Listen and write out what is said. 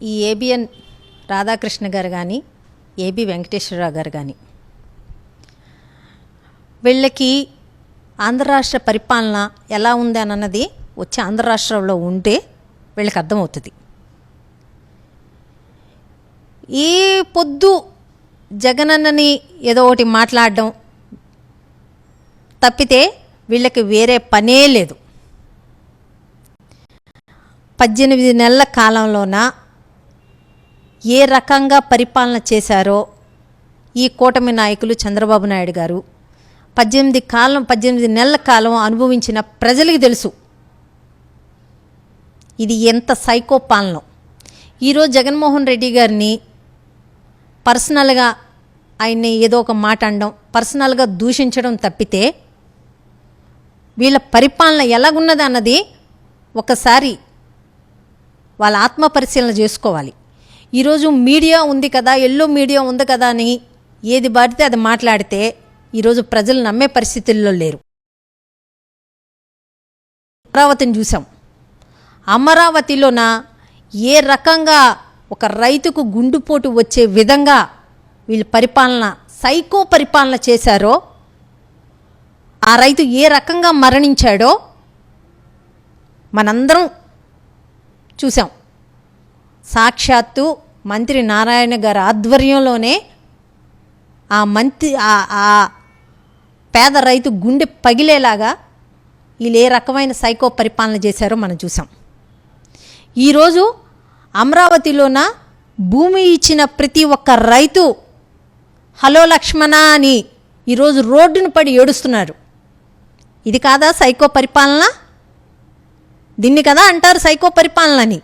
ఈ ఏబిఎన్ రాధాకృష్ణ గారు కానీ ఏబి వెంకటేశ్వరరావు గారు కానీ వీళ్ళకి ఆంధ్ర రాష్ట్ర పరిపాలన ఎలా ఉంది అన్నది వచ్చి ఆంధ్ర రాష్ట్రంలో ఉంటే వీళ్ళకి అర్థమవుతుంది. ఈ పొద్దు జగనన్నని ఏదో ఒకటి మాట్లాడడం తప్పితే వీళ్ళకి వేరే పనే లేదు. 18 నెలల కాలంలోన ఏ రకంగా పరిపాలన చేశారో ఈ కూటమి నాయకులు చంద్రబాబు నాయుడు గారు 18 నెలల కాలం అనుభవించిన ప్రజలకు తెలుసు ఇది ఎంత సైకో పాలన. ఈరోజు జగన్మోహన్ రెడ్డి గారిని పర్సనల్గా ఆయన్ని ఏదో ఒక మాట అనడం, పర్సనల్గా దూషించడం తప్పితే వీళ్ళ పరిపాలన ఎలాగున్నది అన్నది ఒకసారి వాళ్ళ ఆత్మ పరిశీలన చేసుకోవాలి. ఈరోజు మీడియా ఉంది కదా, ఎల్లో మీడియా ఉంది కదా అని ఏది పడితే అది మాట్లాడితే ఈరోజు ప్రజలు నమ్మే పరిస్థితుల్లో లేరు. అమరావతిని చూసాం. అమరావతిలోన ఏ రకంగా ఒక రైతుకు గుండుపోటు వచ్చే విధంగా వీళ్ళు పరిపాలన సైకో పరిపాలన చేశారో, ఆ రైతు ఏ రకంగా మరణించాడో మనందరం చూసాం. సాక్షాత్తు మంత్రి నారాయణ గారి ఆధ్వర్యంలోనే ఆ పేద రైతు గుండె పగిలేలాగా వీళ్ళు ఏ రకమైన సైకో పరిపాలన చేశారో మనం చూసాం. ఈరోజు అమరావతిలోన భూమి ఇచ్చిన ప్రతి ఒక్క రైతు హలో లక్ష్మణ అని ఈరోజు రోడ్డును పడి ఏడుస్తున్నారు. ఇది కాదా సైకో పరిపాలన? దీన్ని కదా అంటారు సైకో పరిపాలన అని.